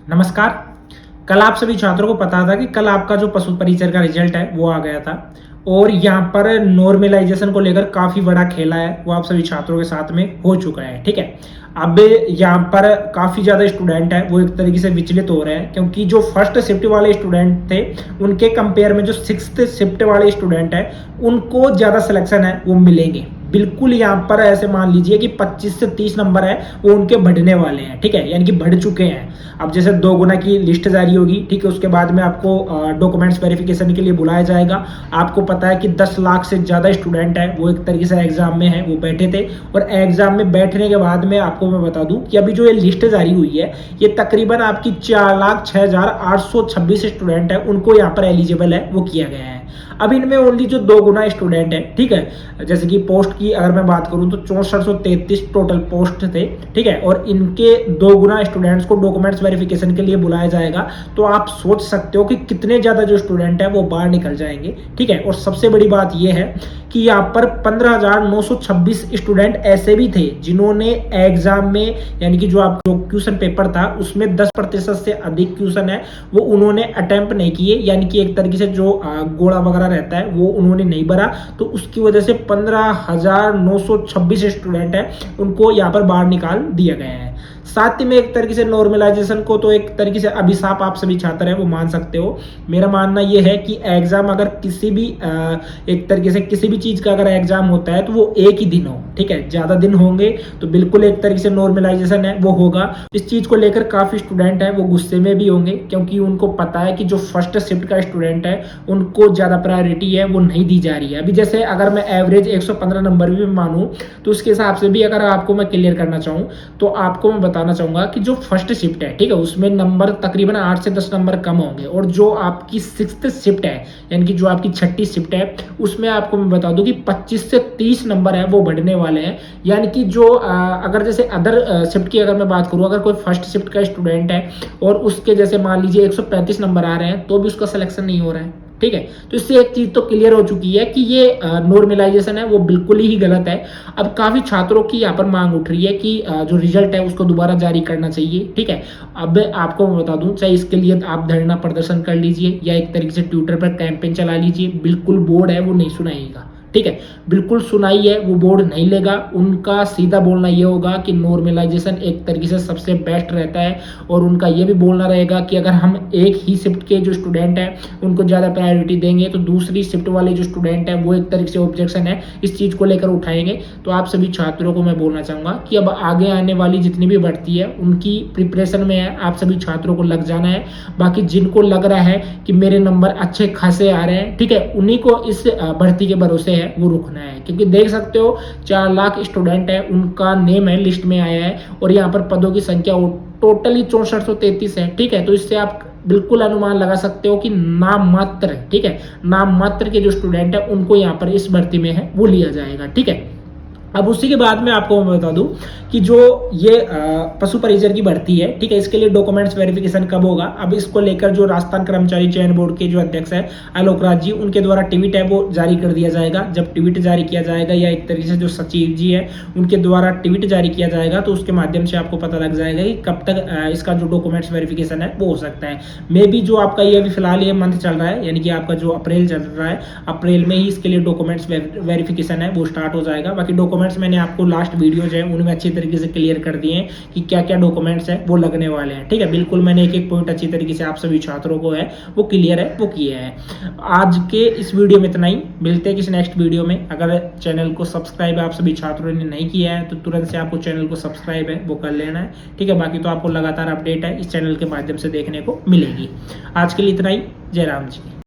नमस्कार। कल आप सभी छात्रों को पता था कि कल आपका जो पशु परिचर का रिजल्ट है वो आ गया था और यहाँ पर नॉर्मलाइजेशन को लेकर काफ़ी बड़ा खेला है वो आप सभी छात्रों के साथ में हो चुका है। ठीक है, अब यहाँ पर काफ़ी ज़्यादा स्टूडेंट है वो एक तरीके से विचलित हो रहे हैं क्योंकि जो फर्स्ट शिफ्ट वाले स्टूडेंट थे उनके कंपेयर में जो सिक्स्थ शिफ्ट वाले स्टूडेंट है उनको ज़्यादा सिलेक्शन है वो मिलेंगे। बिल्कुल यहाँ पर ऐसे मान लीजिए कि 25 से 30 नंबर है वो उनके बढ़ने वाले हैं। ठीक है, यानी कि बढ़ चुके हैं। अब जैसे 2 गुना की लिस्ट जारी होगी, ठीक है, उसके बाद में आपको डॉक्यूमेंट्स वेरिफिकेशन के लिए बुलाया जाएगा। आपको पता है कि 10 लाख से ज़्यादा स्टूडेंट है वो एक तरीके से एग्जाम में है वो बैठे थे और एग्जाम में बैठने के बाद में आपको मैं बता दूं कि अभी जो ये लिस्ट जारी हुई है ये तकरीबन आपकी 4,06,826 स्टूडेंट है उनको यहाँ पर एलिजिबल है वो किया गया है। अब इनमें ओनली जो 2 गुना स्टूडेंट है, ठीक है, जैसे कि पोस्ट की अगर मैं बात करूं तो 6433 टोटल पोस्ट थे। ठीक है, और इनके 2 गुना स्टूडेंट्स को डॉक्यूमेंट्स वेरिफिकेशन के लिए बुलाया जाएगा। तो आप सोच सकते हो कि कितने ज्यादा जो स्टूडेंट है वो बाहर निकल जाएंगे। ठीक है, और सबसे बड़ी बात यह है कि यहाँ पर 15,926 स्टूडेंट ऐसे भी थे जिन्होंने एग्जाम में यानी कि जो आप जो क्वेश्चन पेपर था उसमें 10% से अधिक क्वेश्चन है वो उन्होंने अटेम्प्ट नहीं किए, यानी कि एक तरीके से जो गोला वगैरह रहता है वो उन्होंने नहीं भरा। तो उसकी वजह से 15,926 स्टूडेंट है उनको यहाँ पर बाहर निकाल दिया गया है। साथ ही में एक तरीके से नॉर्मलाइजेशन को तो एक तरीके से अभिशाप आप सभी छात्र हैं वो मान सकते हो। मेरा मानना यह है कि एग्जाम अगर किसी भी एक तरीके से किसी भी चीज का अगर एग्जाम होता है तो वो एक ही दिन हो। ठीक है, ज्यादा दिन होंगे तो बिल्कुल एक तरीके से नॉर्मलाइजेशन है वो होगा। इस चीज को लेकर काफी स्टूडेंट है वो गुस्से में भी होंगे क्योंकि उनको पता है कि जो फर्स्ट शिफ्ट का स्टूडेंट है उनको ज्यादा प्रायोरिटी है वो नहीं दी जा रही है। अभी जैसे अगर मैं एवरेज 115 नंबर भी मानूं तो उसके हिसाब से भी अगर आपको मैं क्लियर करना चाहूँ तो आपको मैं बताना चाहूंगा कि जो फर्स्ट शिफ्ट है, ठीक है, उसमें नंबर तकरीबन 8 से 10 नंबर कम होंगे और जो आपकी सिक्स्थ शिफ्ट है यानी कि जो आपकी छठी शिफ्ट है उसमें आपको मैं बता दूं कि 25 से 30 नंबर है वो बढ़ने वाले हैं। यानी कि जो अगर जैसे अदर शिफ्ट की अगर मैं बात करूं, अगर कोई फर्स्ट शिफ्ट का स्टूडेंट है और उसके जैसे मान लीजिए 135 नंबर आ रहे हैं तो भी उसका सिलेक्शन नहीं हो रहा है। ठीक है, तो इससे एक चीज तो क्लियर हो चुकी है कि ये नॉर्मलाइजेशन है वो बिल्कुल ही गलत है। अब काफी छात्रों की यहाँ पर मांग उठ रही है कि जो रिजल्ट है उसको दोबारा जारी करना चाहिए। ठीक है, अब आपको मैं बता दूं चाहे इसके लिए आप धरना प्रदर्शन कर लीजिए या एक तरीके से ट्विटर पर कैंपेन चला लीजिए, बिल्कुल बोर्ड है वो नहीं सुनाएगा। ठीक है, बिल्कुल सुनाई है वो बोर्ड नहीं लेगा। उनका सीधा बोलना ये होगा कि नॉर्मलाइजेशन एक तरीके से सबसे बेस्ट रहता है और उनका ये भी बोलना रहेगा कि अगर हम एक ही शिफ्ट के जो स्टूडेंट हैं उनको ज़्यादा प्रायोरिटी देंगे तो दूसरी शिफ्ट वाले जो स्टूडेंट है वो एक तरीके से ऑब्जेक्शन है इस चीज़ को लेकर उठाएंगे। तो आप सभी छात्रों को मैं बोलना चाहूँगा कि अब आगे आने वाली जितनी भी भर्ती है उनकी प्रिपरेशन में है, आप सभी छात्रों को लग जाना है। बाकी जिनको लग रहा है कि मेरे नंबर अच्छे खासे आ रहे हैं, ठीक है, उन्हीं को इस भर्ती के भरोसे है वो रुकना है क्योंकि देख सकते हो 4 लाख स्टूडेंट है उनका नेम है लिस्ट में आया है और यहाँ पर पदों की संख्या टोटली 6433 है। ठीक है, तो इससे आप बिल्कुल अनुमान लगा सकते हो कि नाम मात्र, ठीक है, नाम मात्र के जो स्टूडेंट है उनको यहाँ पर इस भर्ती में है वो लिया जाएगा। ठीक है, अब उसी के बाद में आपको मैं बता दूं कि जो ये पशु परिचर की भर्ती है, ठीक है, इसके लिए डॉक्यूमेंट्स वेरिफिकेशन कब होगा। अब इसको लेकर जो राजस्थान कर्मचारी चयन बोर्ड के जो अध्यक्ष है आलोक राज जी, उनके द्वारा ट्वीट है वो जारी कर दिया जाएगा। जब ट्वीट जारी किया जाएगा या एक तरीके से जो सचिव जी है उनके द्वारा ट्वीट जारी किया जाएगा तो उसके माध्यम से आपको पता लग जाएगा कि कब तक इसका जो डॉक्यूमेंट्स वेरिफिकेशन है वो हो सकता है। मे बी जो आपका ये अभी फिलहाल ये मंथ चल रहा है यानी कि आपका जो अप्रैल चल रहा है, अप्रैल में ही इसके लिए डॉक्यूमेंट्स वेरिफिकेशन है वो स्टार्ट हो जाएगा। बाकी डॉक्यूमेंट्स मैंने आपको लास्ट वीडियो जो है उनमें अच्छी तरीके से क्लियर कर दिए हैं कि क्या क्या डॉक्यूमेंट्स है वो लगने वाले हैं। ठीक है, बिल्कुल मैंने एक एक पॉइंट अच्छी तरीके से आप सभी छात्रों को है वो क्लियर है वो किया है। आज के इस वीडियो में इतना ही, मिलते हैं किसी नेक्स्ट वीडियो में। अगर चैनल को सब्सक्राइब आप सभी छात्रों ने नहीं किया है तो तुरंत से आपको चैनल को सब्सक्राइब है वो कर लेना है। ठीक है, बाकी तो आपको लगातार अपडेट है इस चैनल के माध्यम से देखने को मिलेगी। आज के लिए इतना ही। जय राम जी।